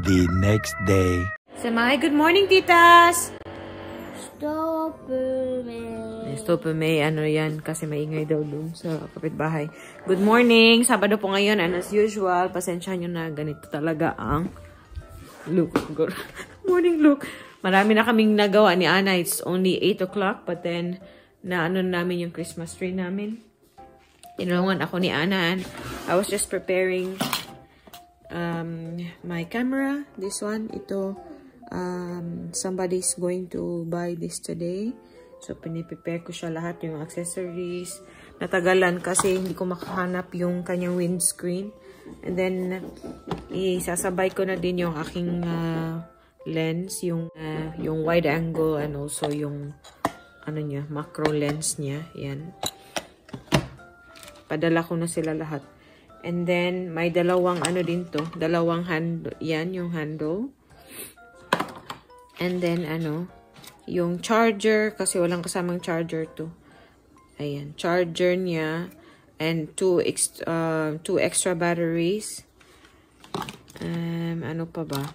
the next day. Samay, good morning, titas! Stop may ano yan kasi maingay daw dun sa kapitbahay. Good morning! Sabado po ngayon and as usual, pasensyahan nyo na ganito talaga ang look. Morning look. Marami na kaming nagawa ni Ana. It's only 8 o'clock but then na ano namin yung Christmas tree namin. Tinulungan ako ni Ana and I was just preparing my camera. This one, ito somebody's going to buy this today. So piniprepare ko siya lahat, yung accessories. Natagalan kasi hindi ko makahanap yung kanyang windscreen. And then isasabay ko na din yung aking lens, yung wide angle and also yung ano niya, macro lens niya. Yan. Padala ko na sila lahat. And then, may dalawang ano din to. Dalawang handle. Yan, yung handle. And then, ano, yung charger. Kasi walang kasamang charger to. Ayan. Charger niya. And two extra batteries. Ano pa ba?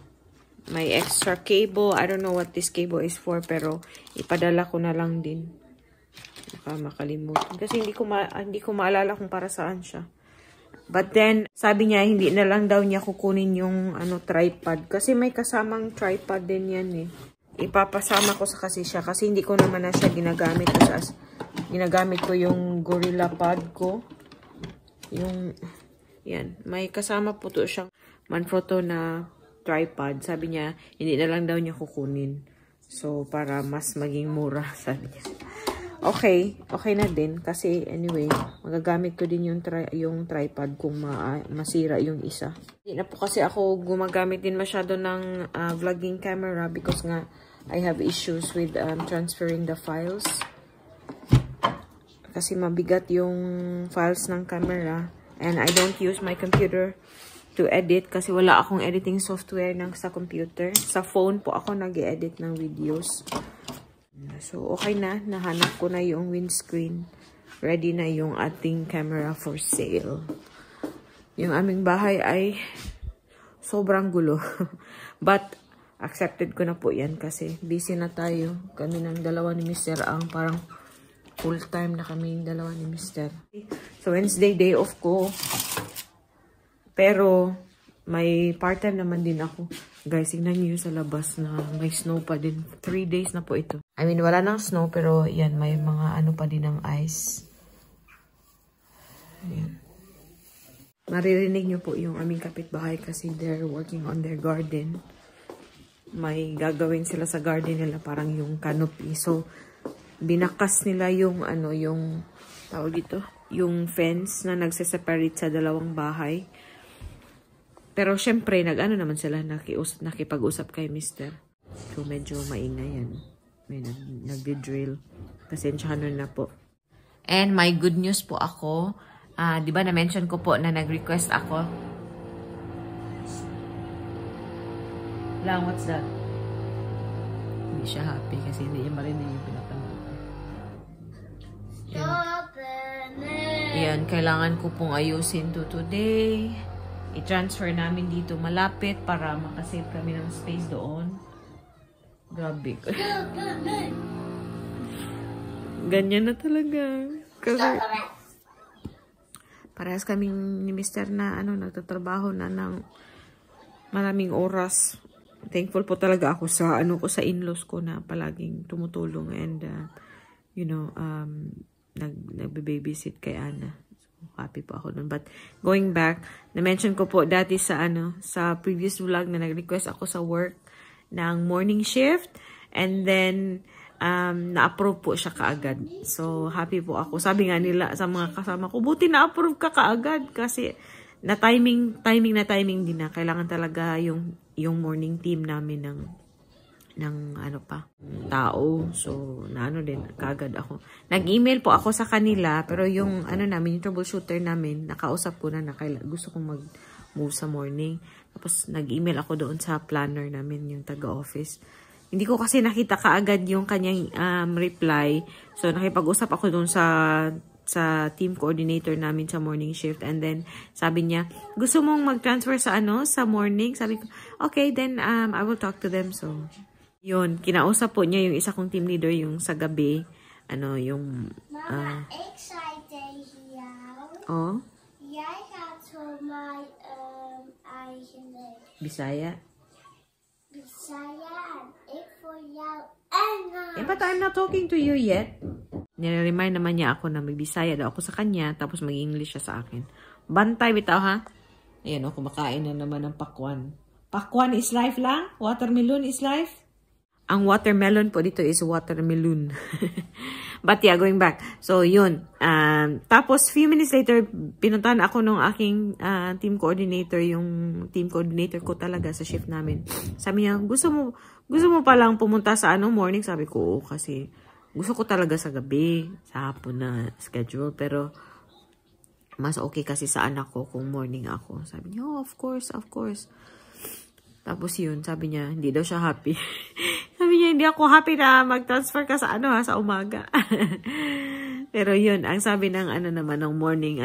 May extra cable. I don't know what this cable is for. Pero, ipadala ko na lang din. Baka makalimutan. Kasi hindi ko maalala kung para saan siya. But then, sabi niya, hindi na lang daw niya kukunin yung tripod. Kasi may kasamang tripod din yan eh. Ipapasama ko sa kasi siya. Kasi hindi ko naman na siya ginagamit. Ginagamit ko yung Gorilla Pod ko. Yung, yan. May kasama po to siyang Manfrotto na tripod. Sabi niya, hindi na lang daw niya kukunin. So, para mas maging mura, sabi niya. Okay na din kasi anyway, magagamit ko din yung tripod kung masira yung isa. Hindi na po kasi ako gumagamit din masyado ng vlogging camera because nga I have issues with transferring the files. Kasi mabigat yung files ng camera and I don't use my computer to edit kasi wala akong editing software sa computer. Sa phone po ako nag-edit ng videos. So, okay na. Nahanap ko na yung windscreen. Ready na yung ating camera for sale. Yung aming bahay ay sobrang gulo. But, accepted ko na po yan kasi busy na tayo. Kami ng dalawa ni Mr. Ang parang full time na kami yung dalawa ni Mr. So, Wednesday day off ko. Pero, may part-time naman din ako. Guys, tignan niyo sa labas na may snow pa din. 3 days na po ito. I mean, wala nang snow pero yan, may mga ano pa din ng ice. Ayan. Maririnig niyo po yung aming kapitbahay kasi they're working on their garden. May gagawin sila sa garden nila parang yung canopy. So, binakas nila yung yung tawag dito, yung fence na nagse-separate sa dalawang bahay. Pero syempre, nag-ano naman sila, nakipag-usap kay Mr. So, medyo maingay yan. May nagdi-drill. Pasensyahan na po. And may good news po ako. Di ba na-mention ko po na nag-request ako? Lang, what's that? Hindi siya happy kasi hindi niya marinig yung pinapanood. Yan, kailangan ko pong ayusin to today. I-transfer namin dito malapit para makasave kami ng space doon. Grabe. Ganyan na talaga. Kasi parehas kaming ni Mr. na nagtatrabaho na ng maraming oras. Thankful po talaga ako sa ko sa in-laws ko na palaging tumutulong and nagbe-babysit kay Ana. Happy po ako nun. But, going back, na-mention ko po dati sa sa previous vlog na nag-request ako sa work ng morning shift. And then, na-approve po siya kaagad. So, happy po ako. Sabi nga nila sa mga kasama ko, buti na-approve ka kaagad. Kasi, timing din na. Kailangan talaga yung morning team namin ng tao. So, din, kaagad ako. Nag-email po ako sa kanila, pero yung, namin, yung troubleshooter namin, nakausap ko na gusto kong mag-move sa morning. Tapos, nag-email ako doon sa planner namin, yung taga-office. Hindi ko kasi nakita kaagad yung kanyang reply. So, nakipag-usap ako doon sa sa team coordinator namin sa morning shift. And then, sabi niya, gusto mong mag-transfer sa sa morning? Sabi ko, okay, then I will talk to them. So, yun, kinausap po niya yung isa kong team leader, yung sa gabi, yung... Mama, excited here. Oh? Jeg har taget mig Bisaya? Bisaya and ikke for jer. But I'm not talking to you yet. Nire-remind naman niya ako na may Bisaya daw ako sa kanya, tapos mag-English siya sa akin. Bantay bitaw ha? Ayan o, kumakain na naman ng pakwan. Pakwan is life lang? Watermelon is life? Ang watermelon po dito is watermelon. But yeah, going back. So, yun. Tapos, few minutes later, pinuntahan ako nung aking team coordinator, yung team coordinator ko talaga sa shift namin. Sabi niya, gusto mo palang pumunta sa morning? Sabi ko, oo, kasi gusto ko talaga sa gabi, sa hapon na schedule. Pero, mas okay kasi sa anak ko kung morning ako. Sabi niya, oh, of course, of course. Tapos yun, sabi niya, hindi daw siya happy. Sabi niya, hindi ako happy na mag-transfer ka sa sa umaga. Pero yun, ang sabi ng naman ng morning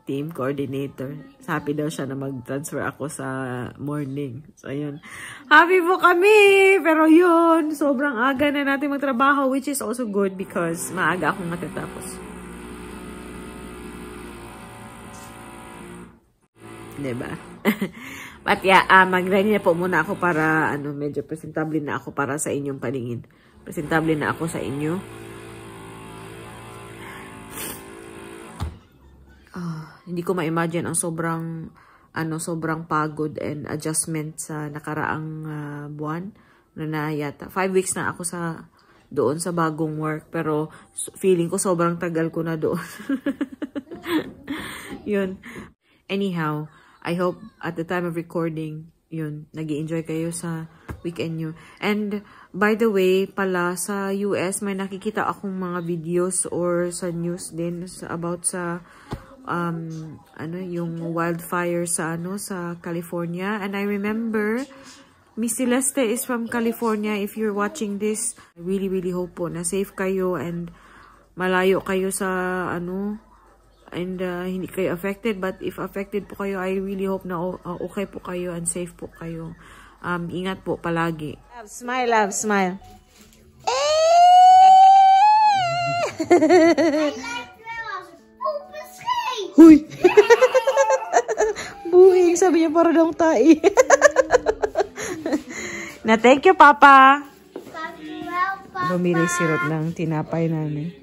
team coordinator, happy daw siya na mag-transfer ako sa morning. So yun, happy po kami. Pero yun, sobrang aga na natin magtrabaho, which is also good because maaga akong matatapos. Diba? But yeah, mag-ready na po muna ako para medyo presentable na ako para sa inyong paningin. Presentable na ako sa inyo. Hindi ko ma-imagine ang sobrang pagod and adjustment sa nakaraang buwan. Na yata 5 weeks na ako doon sa bagong work, pero feeling ko sobrang tagal ko na doon. Yun. Anyhow, I hope at the time of recording, yun, nag-i-enjoy kayo sa weekend nyo. And, by the way, pala, sa US, may nakikita akong mga videos or sa news din about sa, yung wildfire sa California. And I remember, Miss Celeste is from California. If you're watching this, I really, really hope po na safe kayo and malayo kayo sa, and hindi kayo affected. But if affected po kayo, I really hope na okay po kayo and safe po kayo. Ingat po palagi. Love, smile, love, smile. Huy! Buing, sabi niya para daw tayo. Na thank you, Papa. Bumili sirot ng tinapay namin.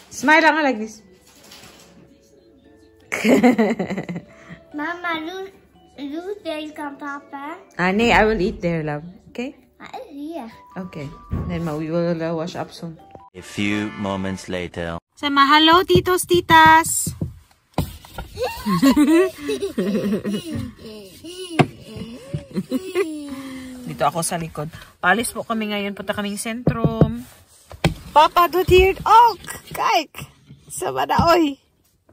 Smile lang like this. Mama, you take on Papa? Nee, I will eat there, love. Okay? I is here. Okay. Then we will wash up soon. A few moments later. Sama, hello, titos, titas. Dito ako sa likod. Palis po kami ngayon. Punta kaming sentrum. Papa, do here. Oh, kijk. Sama na, oy.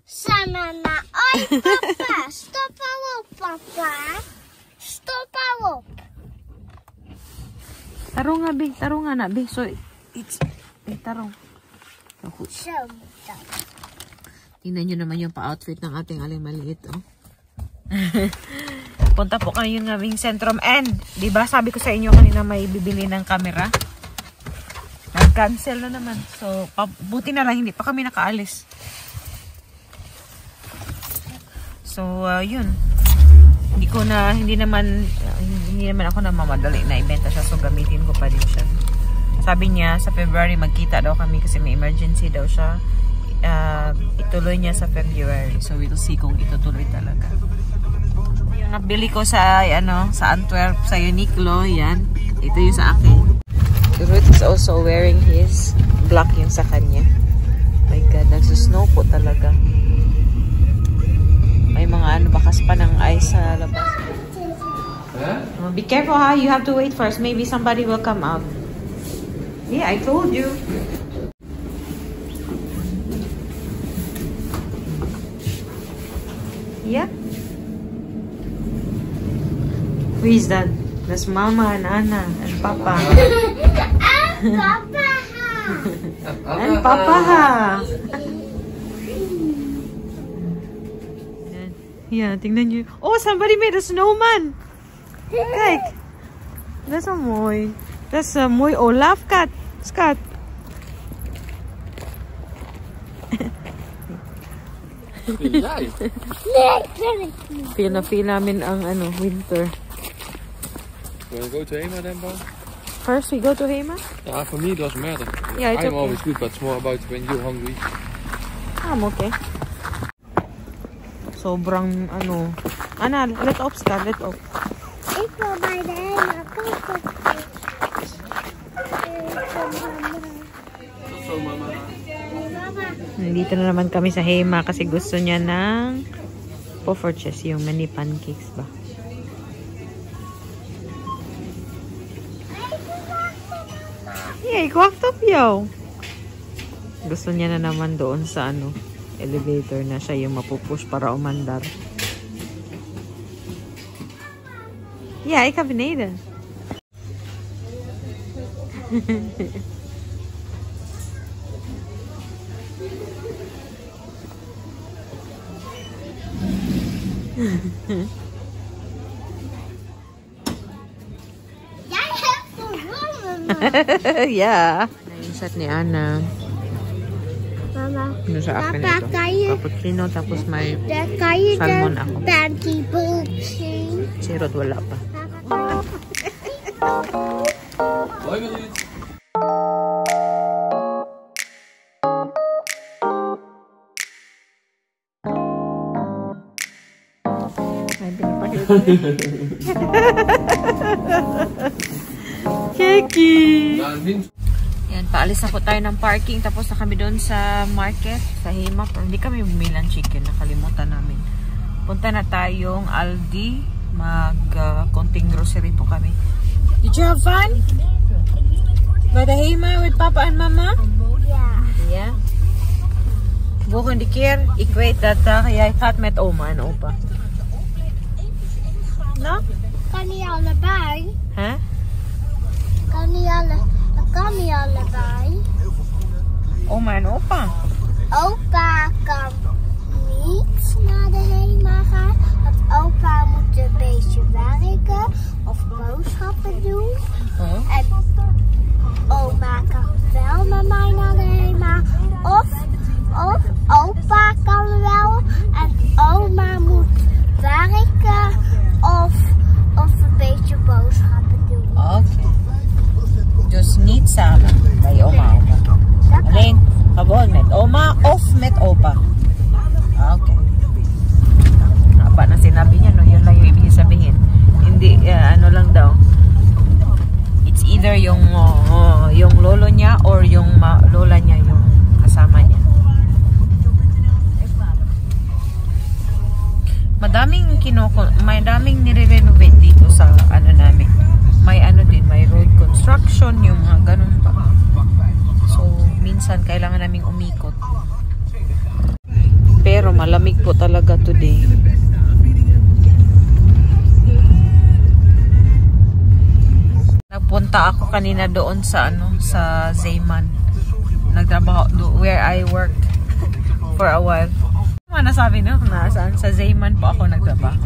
Sama na. Oy, Papa. Stop up, Papa. Stop up. Tarong nga, be. Tarong nga na, be. So, it's... tarong. So, tingnan nyo naman yung pa-outfit ng ating aling maliit, oh. Punta po kami yung aming sentrum. And, di ba sabi ko sa inyo kanina may bibili ng camera? Nag-cancel na naman. So, buti na lang, hindi pa kami nakaalis. So, yun. Hindi naman ako na mamadali na ibenta siya. So, gamitin ko pa din siya. Sabi niya, sa February magkita daw kami kasi may emergency daw siya. Ituloy niya sa February. So, we'll see kung itutuloy talaga. Yung nabili ko sa, sa Antwerp, sa Uniqlo, yan. Ito yung sa akin. Ruth is also wearing his black yung sa kanya. My God, nagsusnow po talaga. May mga bakas pa ng ice sa labas. Huh? Be careful ha, you have to wait first. Maybe somebody will come out. Yeah, I told you. Yeah. Who is that? That's Mama and Anna and Papa. and Papa. And Papa. Yeah, tingnan nyo. Oh, somebody made a snowman! Kijk! Dat is wel mooi. Dat is mooi Olaf, Kat. Skat. Feel na feel namin ang winter. You want to go to Hema then, Bo? First we go to Hema? Yeah, for me it doesn't matter. Yeah, it's I'm okay. always good, but it's more about when you're hungry. I'm okay. Sobrang Ana, let off, Skat, let off. Ik wil bij de Hema koken. Nandito na naman kami sa Hema kasi gusto niya ng poffertjes, yung mini pancakes ba. Yeah, ik wacht op jou. Gusto niya na naman doon sa elevator na siya yung mapupush para umandar. Ja, ik ga beneden. Jij hebt gewonnen. Ja. Nainset ni Ana. Mama, Ano sa akin papa, ito? kan je, Cappuccino tapos may kan je salmon de ako. pantyboek zien? Sirot wala pa. Hoi Mariet. Ay, pinapakita. Keki! Yan, paalis na po tayo ng parking. Tapos na kami doon sa market, sa Hema. Pero hindi kami bumili ng chicken. Nakalimutan namin. Punta na tayong Aldi. Konting grocery po kami. Did you have fun? By the Hema with Papa and Mama? Ja. Yeah. Volgende keer, ik weet dat jij gaat met oma en opa. No? Kan niet allebei. Huh? Kan niet allebei. Oma en opa? Opa kan niet naar de Hema gaan, want opa moet een beetje werken of boodschappen doen. Huh? En oma kan wel met mij naar de Hema, of opa kan wel en oma moet werken of een beetje boodschappen doen. Oké. Dus niet samen bij oma en opa. Alleen gewoon met oma of met opa. Oké. Apa na sinabi niya, no? Yun lang yung ibig sabihin. Hindi, lang daw. It's either yung lolo niya or yung lola niya yung kasama niya. Madaming nire-renovate dito sa namin. May din, may road construction, yung mga ganun pa. So, minsan kailangan naming umikot. Pero malamig po talaga today. Nagpunta ako kanina doon sa sa Zeeman. Nagtrabaho where I worked for a while. Nasabi na nasaan sa Zeeman po ako nagtrabaho.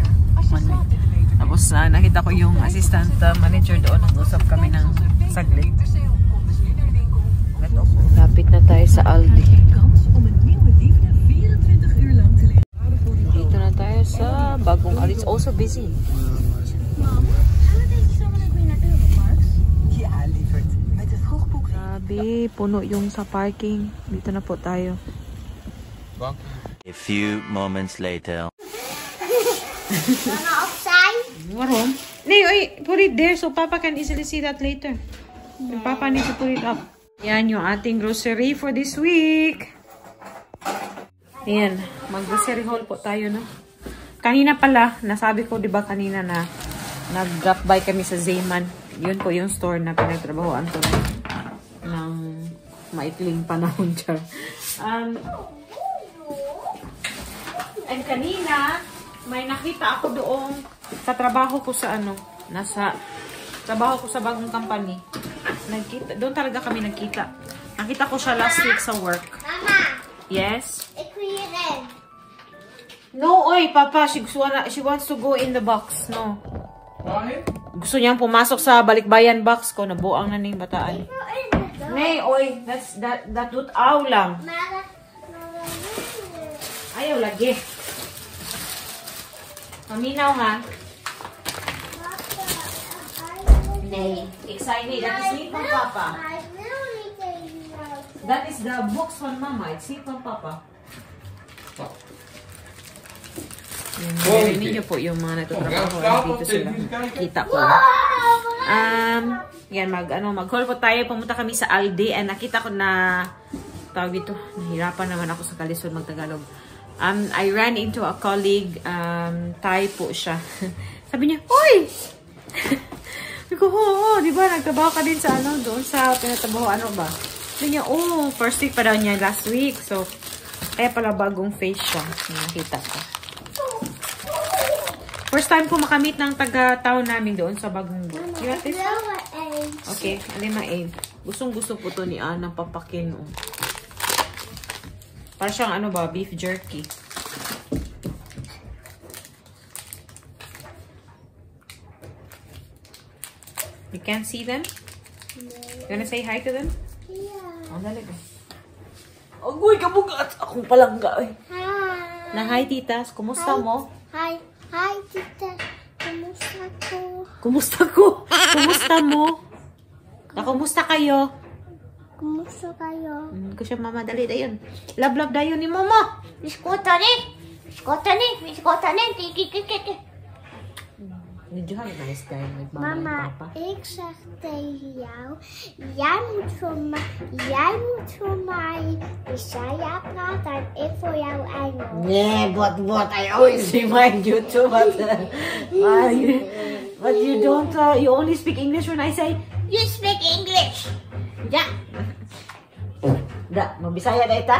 Tapos nakita ko yung assistant manager doon, nag-usap kami ng saglit. Lapit na tayo sa Aldi. Dito na tayo sa bagong Aldi. It's also busy. Grabe, puno yung sa parking. Dito na po tayo. A few moments later. Mama, opzij. Waarom? Nee, wait, put it there so Papa can easily see that later. And Papa needs to put it up. Yan yung ating grocery for this week. Ayan, mag-grocery haul po tayo, no? Kanina pala, nasabi ko, di ba kanina na nag-drop by kami sa Zeeman. Yun po yung store na pinagtrabahoan ko ng maikling panahon siya. And kanina, may nakita ako doon sa trabaho ko sa nasa trabaho ko sa bagong company. Doon talaga kami nagkita. Nakita ko siya last week sa work. Mama, Yes? ik wil hierin. No, oy, Papa. She wants to go in the box. No. Why? Gusto niyang pumasok sa balikbayan box ko. Nabuang na ning bataan. Nay, oy. That doot aw lang. Ayaw lagi. Paminaw ha. Nay, excited. That is sleep from Papa. That is the books from Mama. It's sleep from Papa. Narinig niyo po yung mga natutrabaho dito sila. Kita ko. Yan, mag-haul po tayo. Pumunta kami sa Aldi and nakita ko na tawag dito. Nahirapan naman ako sa Kalisod mag-Tagalog. I ran into a colleague. Thai po siya. Sabi niya, "Oy!" Sabi ko, "Oo, di ba? Nagtrabaho ka din sa doon sa pinatabaho, ba?" Sabi niya, "Oh, first week pa daw niya last week." So, kaya pala bagong face siya. Nakita ko. First time ko makamit ng taga-town namin doon sa bagong boat. You want this? Okay, alima A. Gustong-gusto po to ni Ana papakin. Para siyang beef jerky. You can't see them? You wanna say hi to them? Yeah. Oh, dali ba? Agoy, kabugat! Akong palangga eh. Hi. Na hi, titas. Kumusta mo? Hi. Hi, tita. Kumusta ko? Kumusta ko? Kumusta mo? Kumusta kayo? Kumusta kayo? Ko siya mama, dali dayon. Love dayon ni mama. Biskota ni. Did you have a nice time with mama Mama, and papa? ik zeg tegen jou, jij moet voor mij Bisaya praten en ik voor jou Engels. Yeah, but I always remind you too. But you don't. You only speak English when I say You speak English. yeah. Da, mabisaya na ita.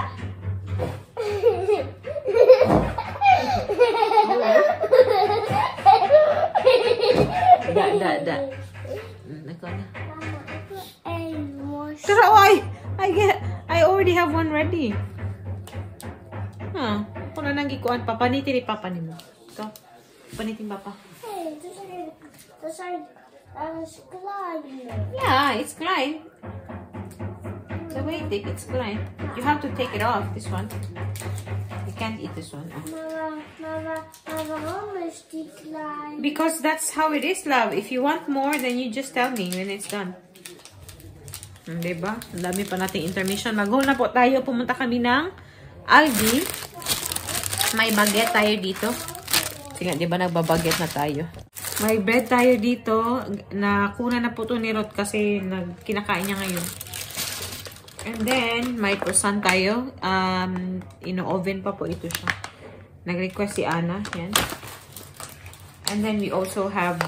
Da. Nako na. Mama, ik wil Engels. Pero I already have one ready. Kung na nang gikuan, papanitin ni papa ni mo. Ito, panitin papa. Hey, dat is klein. Yeah, it's klein. The way it's klein. You have to take it off, this one. You can't eat this one. Maar waarom is die klein? Because that's how it is, love. If you want more, then you just tell me when it's done. Diba? Ang dami pa nating intermission. Mag-haul na po tayo. Pumunta kami ng Aldi. May baguette tayo dito. Sige, diba nagbabaguette na tayo? May bread tayo dito. Nakuna na po ito ni Rod kasi kinakain niya ngayon. And then, may croissant tayo. Ino-oven pa po ito siya. Nag-request si Ana. Yan. And then, we also have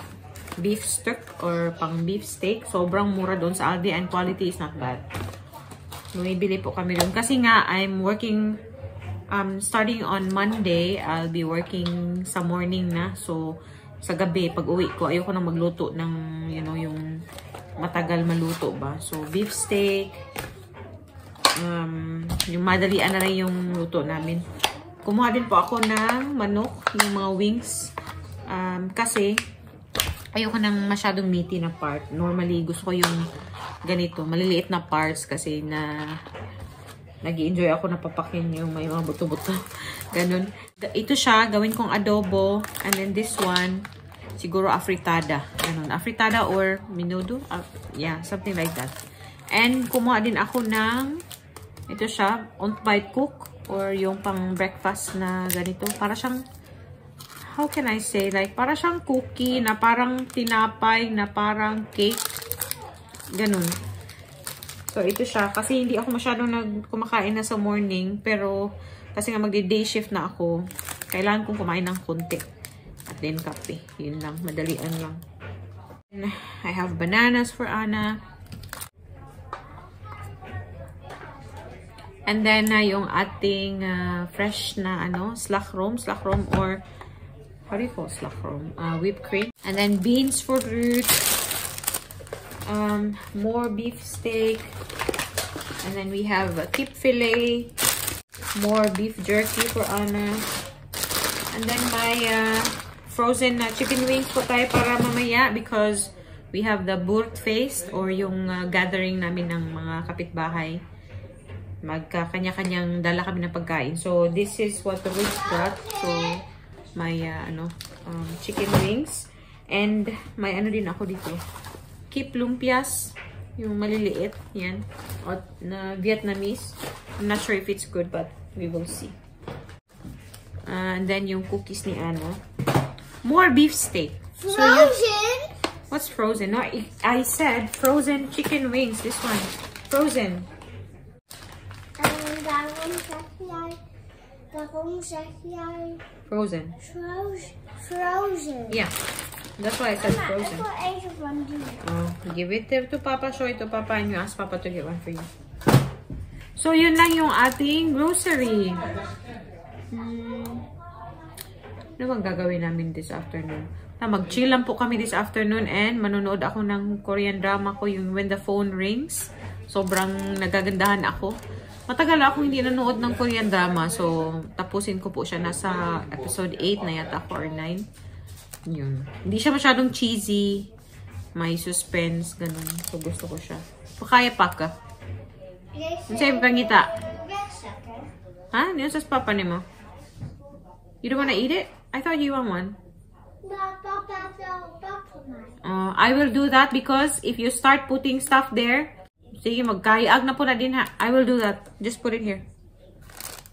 beef steak or pang beef steak. Sobrang mura doon sa Aldi and quality is not bad. Bumibili po kami doon. Kasi nga, I'm working, starting on Monday, I'll be working sa morning na. So, sa gabi, pag uwi ko, ayoko nang magluto ng, yung matagal maluto ba. So, beef steak, yung madalian na rin yung luto namin. Kumuha din po ako ng manok, yung mga wings. Kasi, ayoko nang masyadong meaty na part. Normally, gusto ko yung ganito, maliliit na parts kasi nag-i-enjoy ako na papakin yung may mga buto-buto. Ganun. Ito siya, gawin kong adobo. And then this one, siguro afritada. Ganun. Afritada or menudo. Yeah, something like that. And kumuha din ako ng, ito siya, on-bite cook. Or yung pang breakfast na ganito. Para siyang, how can I say, like, para siyang cookie na parang tinapay, na parang cake. Ganun. So, ito siya. Kasi hindi ako masyadong kumakain na sa morning. Pero, kasi nga magdi-day shift na ako, kailangan kong kumain ng konti. At then, kape. Yun lang. Madalian lang. And I have bananas for Ana. And then, yung ating fresh na, slakrom or how do you call slakrom? Whipped cream. And then beans for Ruth. More beef steak. And then we have a tip fillet. More beef jerky for Ana. And then may frozen chicken wings po tayo para mamaya because we have the Burtfeest or yung gathering namin ng mga kapitbahay. Magkakanya-kanyang dala kami ng pagkain. So, this is what the Rich got. So, may chicken wings. And may ano din ako dito. Keep lumpias. Yung maliliit. Yan. Na Vietnamese. I'm not sure if it's good but we will see. And then yung cookies ni Anna. More beef steak. Frozen? What's frozen? No, I said frozen chicken wings. This one. Frozen. Frozen. Frozen. Yeah. That's why I said frozen. Mama, I ate one too. Oh, give it there to Papa. Show it to Papa and you ask Papa to get one for you. So, yun lang yung ating grocery. Ano bang gagawin namin this afternoon? Mag-chill lang po kami this afternoon and manonood ako ng Korean drama ko, yung When the Phone Rings. Sobrang nagagandahan ako. Matagal ako hindi nanood ng Korean drama. So, tapusin ko po siya. Nasa episode 8 na yata ako or 9. Yun. Hindi siya masyadong cheesy. May suspense. Ganun. So, gusto ko siya. Pakaya pa ka. Ano sa'yo pangita? Ha? Ano sa papa ni mo? You don't wanna eat it? I thought you want one. I will do that because if you start putting stuff there, sige, magkaiag na po na din ha. I will do that. Just put it here.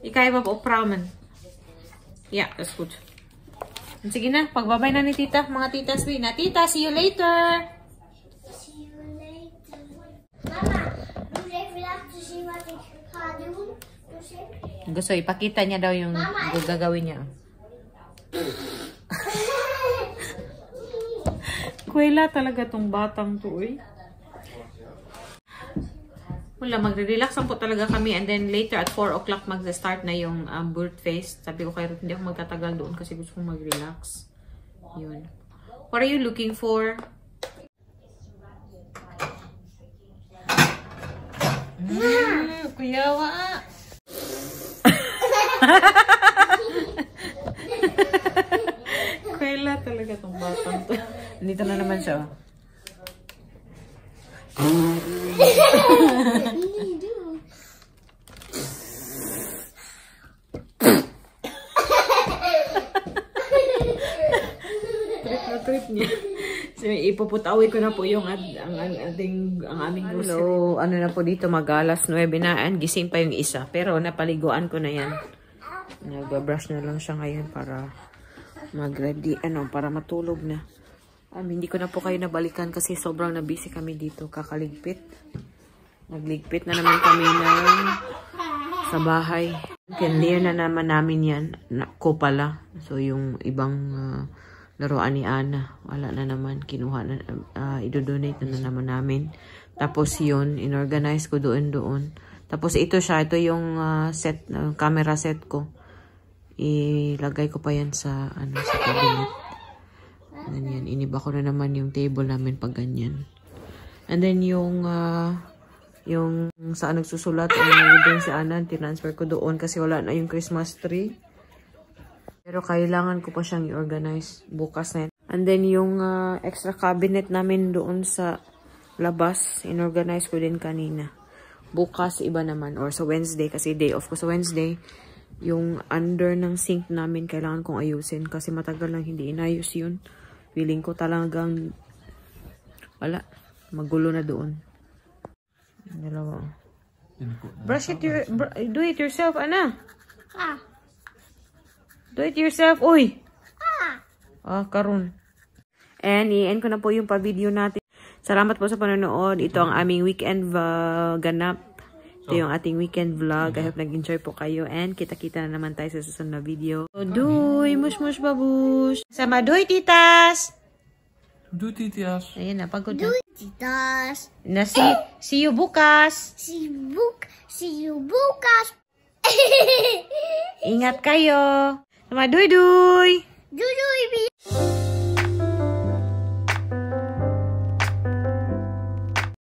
Ikaya ba po pramen? Yeah, that's good. Sige na, pagbabay na ni tita. Mga titas, na tita, see you later. See you later. Mama, doe even laten zien wat ik ga doen. Gusto, ipakita niya daw yung gagawin niya. Kuwela talaga tong batang to, eh. Wala, magre-relax lang po talaga kami. And then later at 4 o'clock mag-start na yung Burtfeest. Sabi ko kay Ruth, hindi ako magtatagal doon kasi gusto kong mag-relax. Yun. What are you looking for? Kuyawa. Kuwela talaga tong batang to. Nandito na naman siya. Trip niya. So, ipuputawid ko na po yung aming grocery. Hello, ano na po dito, mag-alas 9 na and gising pa yung isa. Pero napaliguan ko na yan. Nag-brush na lang siya ngayon para mag-ready, para matulog na. Hindi ko na po kayo nabalikan kasi sobrang na-busy kami dito. Kakaligpit. Nagligpit na naman kami sa bahay. Clear na naman namin yan. Ko pala. So, yung ibang laruan ni Ana. Wala na naman. Kinuha na. Idodonate na naman namin. Tapos yun, inorganize ko doon. Tapos ito siya. Ito yung set, camera set ko. Ilagay ko pa yan sa cabinet. Ganyan. Iniba ko na naman yung table namin pag ganyan. And then yung saan nagsusulat o doon si Ana, tinransfer ko doon kasi wala na yung Christmas tree. Pero kailangan ko pa siyang i-organize bukas na. And then yung extra cabinet namin doon sa labas, inorganize ko din kanina. Bukas iba naman or sa Wednesday kasi day off ko sa Wednesday. Yung under ng sink namin kailangan kong ayusin kasi matagal lang hindi inayos yun. Feeling ko talagang wala. Magulo na doon. Dalawa. Brush it do it yourself, Ana. Do it yourself, uy. Karun. And i-end ko na po yung pa-video natin. Salamat po sa panonood. Ito ang aming weekend ganap. Ito yung ating weekend vlog. I hope nag-enjoy po kayo. And kita-kita na naman tayo sa susunod na video. Duy, mush-mush babush. Sama duy, titas. Doei, titas. Ayan na, pagod na. Doei, titas. See you bukas. See you bukas. Ingat kayo. Sama duy-duy. Doei,